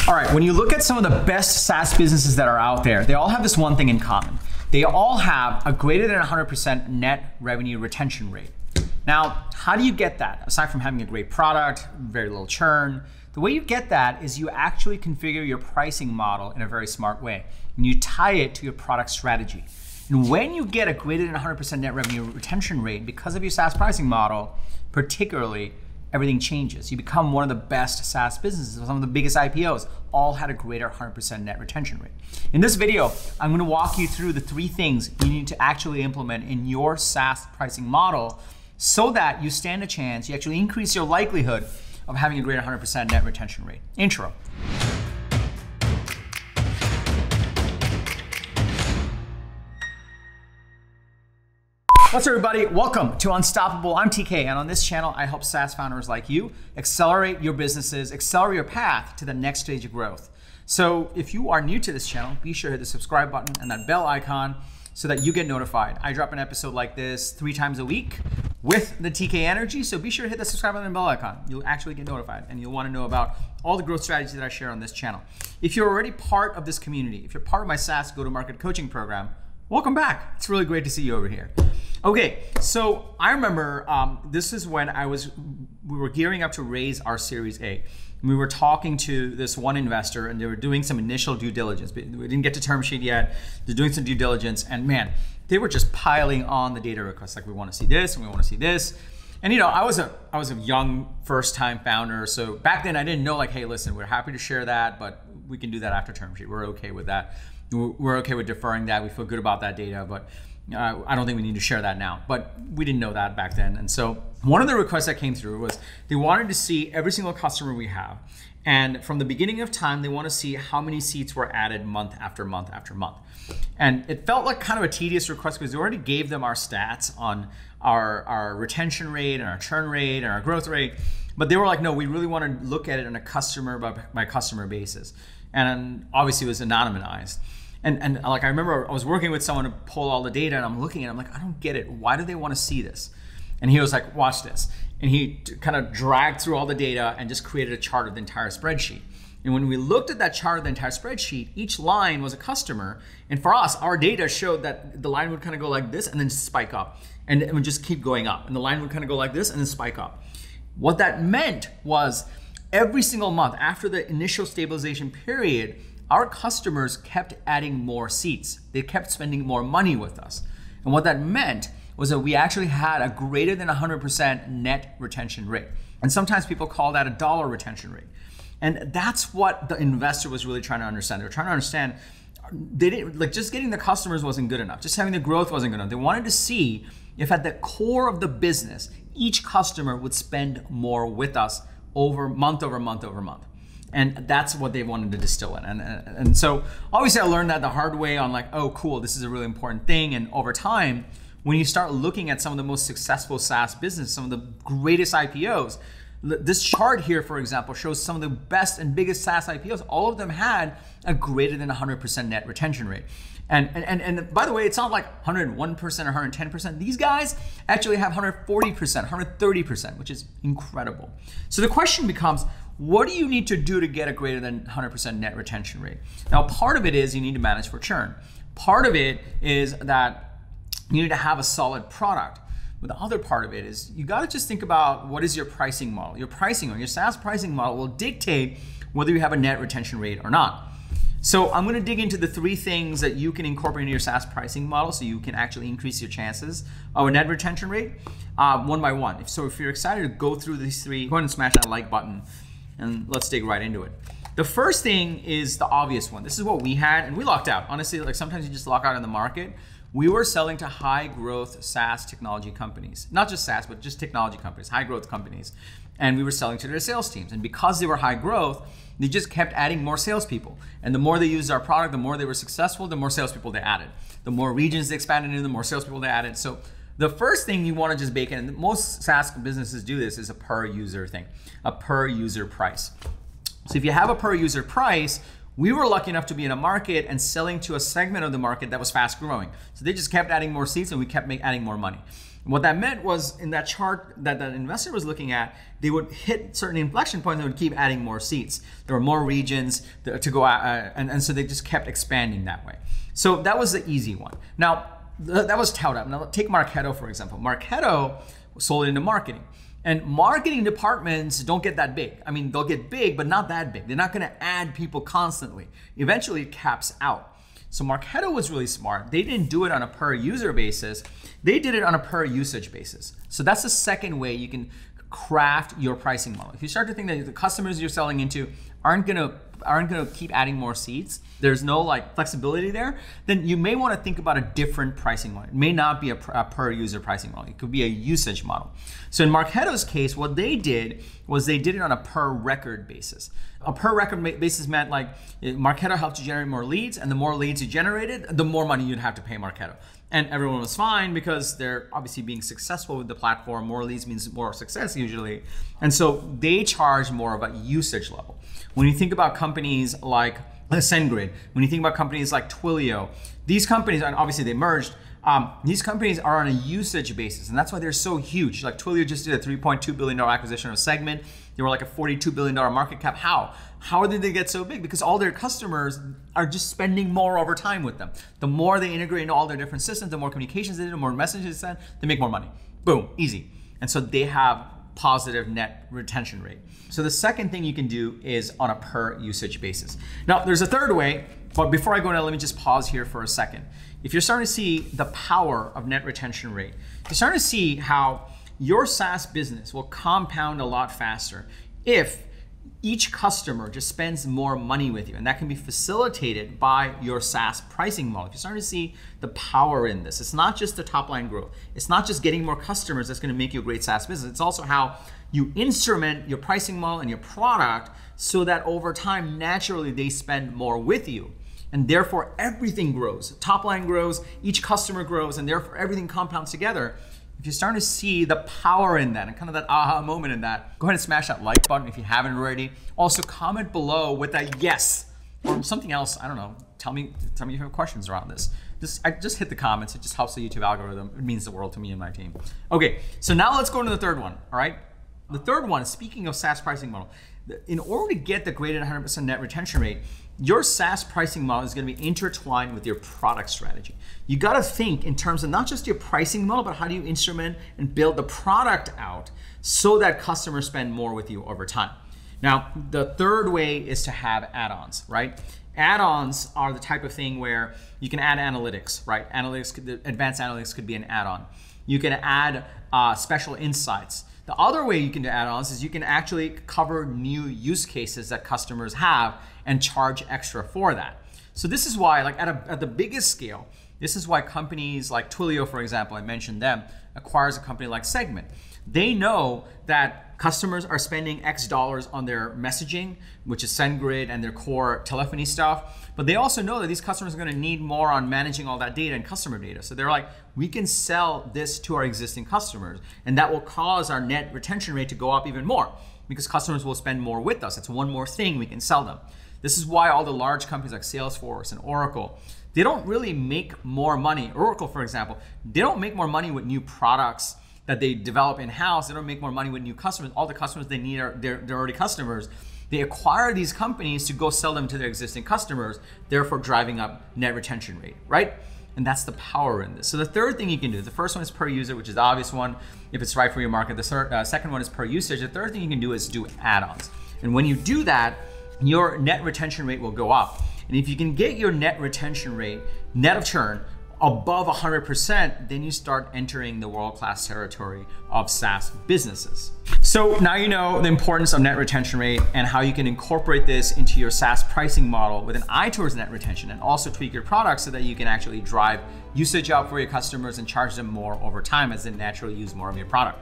All right, when you look at some of the best SaaS businesses that are out there, they all have this one thing in common. They all have a greater than 100% net revenue retention rate. Now, how do you get that? Aside from having a great product, very little churn, the way you get that is you actually configure your pricing model in a very smart way, and you tie it to your product strategy. And when you get a greater than 100% net revenue retention rate, because of your SaaS pricing model, particularly, everything changes. You become one of the best SaaS businesses. Some of the biggest IPOs all had a greater 100% net retention rate. In this video, I'm going to walk you through the 3 things you need to actually implement in your SaaS pricing model so that you stand a chance, you actually increase your likelihood of having a greater 100% net retention rate. Intro. What's up, everybody? Welcome to Unstoppable. I'm TK, and on this channel, I help SaaS founders like you accelerate your businesses, accelerate your path to the next stage of growth. So if you are new to this channel, be sure to hit the subscribe button and that bell icon so that you get notified. I drop an episode like this 3 times a week with the TK energy, so be sure to hit the subscribe button and bell icon. You'll actually get notified, and you'll want to know about all the growth strategies that I share on this channel. If you're already part of this community, if you're part of my SaaS go-to-market coaching program, welcome back. It's really great to see you over here. Okay, so I remember this is when we were gearing up to raise our Series A. We were talking to this one investor, and they were doing some initial due diligence. We didn't get to term sheet yet. They're doing some due diligence, and man, they were just piling on the data requests. Like, we want to see this, and we want to see this. And you know, I was a young first-time founder, so back then I didn't know, like, hey, listen, we're happy to share that, but we can do that after term sheet. We're okay with that. We're okay with deferring that. We feel good about that data, but I don't think we need to share that now. But we didn't know that back then. And so one of the requests that came through was they wanted to see every single customer we have. And from the beginning of time, they want to see how many seats were added month after month after month. And it felt like kind of a tedious request because we already gave them our stats on our retention rate and our churn rate and our growth rate. But they were like, no, we really want to look at it on a customer by customer basis. And obviously it was anonymized. And like, I remember I was working with someone to pull all the data, and I'm looking at it, I'm like, I don't get it. Why do they want to see this? And he was like, watch this. And he kind of dragged through all the data and just created a chart of the entire spreadsheet. And when we looked at that chart of the entire spreadsheet, each line was a customer. And for us, our data showed that the line would kind of go like this and then spike up. And it would just keep going up. And the line would kind of go like this and then spike up. What that meant was every single month after the initial stabilization period, our customers kept adding more seats. They kept spending more money with us. And what that meant was that we actually had a greater than 100% net retention rate. And sometimes people call that a dollar retention rate. And that's what the investor was really trying to understand. They were trying to understand, they didn't, like, just getting the customers wasn't good enough. Just having the growth wasn't good enough. They wanted to see if at the core of the business, each customer would spend more with us over month over month over month. And that's what they wanted to distill in. And so obviously I learned that the hard way on, like, oh, cool, this is a really important thing. And over time, when you start looking at some of the most successful SaaS businesses, some of the greatest IPOs, this chart here, for example, shows some of the best and biggest SaaS IPOs. All of them had a greater than 100% net retention rate. And by the way, it's not like 101% or 110%. These guys actually have 140%, 130%, which is incredible. So the question becomes, what do you need to do to get a greater than 100% net retention rate? Now, part of it is you need to manage for churn. Part of it is that you need to have a solid product. But the other part of it is you got to just think about, what is your pricing model? Your pricing, or your SaaS pricing model, will dictate whether you have a net retention rate or not. So I'm going to dig into the 3 things that you can incorporate into your SaaS pricing model so you can actually increase your chances of a net retention rate one by one. So if you're excited to go through these 3, go ahead and smash that like button and let's dig right into it. The first thing is the obvious one. This is what we had, and we locked out. Honestly, like, sometimes you just lock out in the market. We were selling to high growth SaaS technology companies, not just SaaS, but just technology companies, high growth companies. And we were selling to their sales teams. And because they were high growth, they just kept adding more salespeople. And the more they used our product, the more they were successful, the more salespeople they added. The more regions they expanded into, the more salespeople they added. So the first thing you want to just bake in, and most SaaS businesses do this, is a per user thing, a per user price. So if you have a per user price, We were lucky enough to be in a market and selling to a segment of the market that was fast growing. So they just kept adding more seats and we kept adding more money. What that meant was in that chart that that investor was looking at, they would hit certain inflection points and they would keep adding more seats. There were more regions to go out, and so they just kept expanding that way. So that was the easy one. Now, that was ToutApp. Now take Marketo, for example. Marketo sold into marketing. And marketing departments don't get that big. I mean, they'll get big, but not that big. They're not gonna add people constantly. Eventually it caps out. So Marketo was really smart. They didn't do it on a per user basis. They did it on a per usage basis. So that's the second way you can craft your pricing model. If you start to think that the customers you're selling into aren't gonna keep adding more seats, there's no like flexibility there, then you may want to think about a different pricing model. It may not be a per user pricing model. It could be a usage model. So in Marketo's case, what they did was they did it on a per record basis. A per record basis meant like Marketo helped you generate more leads, and the more leads you generated, the more money you'd have to pay Marketo. And everyone was fine because they're obviously being successful with the platform. More leads means more success usually. And so they charge more of a usage level. When you think about companies like SendGrid, when you think about companies like Twilio, these companies, and obviously they merged, these companies are on a usage basis, and that's why they're so huge. Like Twilio just did a $3.2 billion acquisition of Segment. They were like a $42 billion market cap. How did they get so big? Because all their customers are just spending more over time with them. The more they integrate into all their different systems, the more communications they do, the more messages they send, they make more money. Boom, easy. And so they have positive net retention rate. So the second thing you can do is on a per usage basis. Now there's a third way, but before I go into, let me just pause here for a second. If you're starting to see the power of net retention rate, you're starting to see how your SaaS business will compound a lot faster if each customer just spends more money with you, and that can be facilitated by your SaaS pricing model. If you're starting to see the power in this, it's not just the top line growth. It's not just getting more customers that's going to make you a great SaaS business. It's also how you instrument your pricing model and your product so that over time, naturally, they spend more with you. And therefore, everything grows. Top line grows, each customer grows, and therefore everything compounds together. If you're starting to see the power in that and kind of that aha moment in that, go ahead and smash that like button if you haven't already. Also comment below with a yes or something else. I don't know. Tell me if you have questions around this. Just hit the comments. It just helps the YouTube algorithm. It means the world to me and my team. Okay, so now let's go into the third one, all right? The third one, speaking of SaaS pricing model, in order to get the greater than 100% net retention rate, your SaaS pricing model is going to be intertwined with your product strategy. You got to think in terms of not just your pricing model, but how do you instrument and build the product out so that customers spend more with you over time. Now, the third way is to have add-ons, right? Add-ons are the type of thing where you can add analytics, right? Advanced analytics could be an add-on. You can add special insights. The other way you can do add-ons is you can actually cover new use cases that customers have and charge extra for that. So this is why, like at the biggest scale, this is why companies like Twilio, for example, I mentioned them, acquires a company like Segment. They know that customers are spending X dollars on their messaging, which is SendGrid and their core telephony stuff. But they also know that these customers are going to need more on managing all that data and customer data. So they're like, we can sell this to our existing customers, and that will cause our net retention rate to go up even more because customers will spend more with us. It's one more thing we can sell them. This is why all the large companies like Salesforce and Oracle, they don't really make more money. Oracle, for example, they don't make more money with new products that they develop in-house. They don't make more money with new customers. All the customers they need are they're already customers. They acquire these companies to go sell them to their existing customers, therefore driving up net retention rate, right? And that's the power in this. So the third thing you can do, the first one is per user, which is the obvious one if it's right for your market. The second one is per usage. The third thing you can do is do add-ons. And when you do that, your net retention rate will go up. And if you can get your net retention rate, net of churn, above 100%, then you start entering the world-class territory of SaaS businesses. So now you know the importance of net retention rate and how you can incorporate this into your SaaS pricing model with an eye towards net retention, and also tweak your product so that you can actually drive usage up for your customers and charge them more over time as they naturally use more of your product.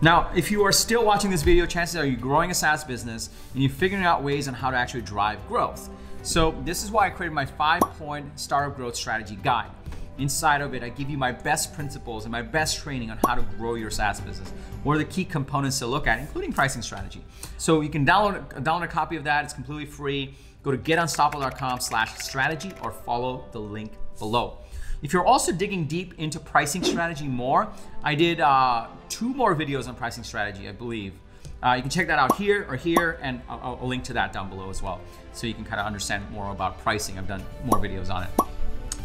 Now, if you are still watching this video, chances are you're growing a SaaS business and you're figuring out ways on how to actually drive growth. So this is why I created my 5-point startup growth strategy guide. Inside of it, I give you my best principles and my best training on how to grow your SaaS business. What are the key components to look at, including pricing strategy. So you can download a copy of that. It's completely free. Go to getunstoppable.com/strategy or follow the link below. If you're also digging deep into pricing strategy more, I did 2 more videos on pricing strategy, I believe. You can check that out here or here, and I'll link to that down below as well, so you can kind of understand more about pricing. I've done more videos on it.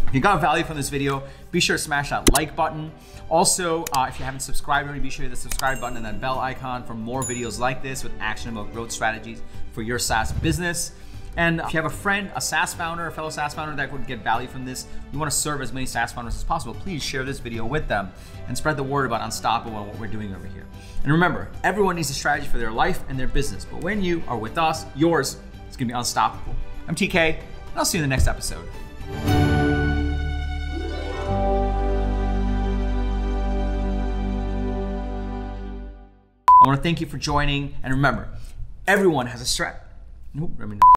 If you got value from this video, be sure to smash that like button. Also, if you haven't subscribed already, be sure to hit the subscribe button and that bell icon for more videos like this with actionable growth strategies for your SaaS business. And if you have a friend, a SaaS founder, a fellow SaaS founder that would get value from this, you want to serve as many SaaS founders as possible, please share this video with them and spread the word about Unstoppable and what we're doing over here. And remember, everyone needs a strategy for their life and their business, but when you are with us, yours is going to be unstoppable. I'm TK, and I'll see you in the next episode. I want to thank you for joining, and remember, everyone has a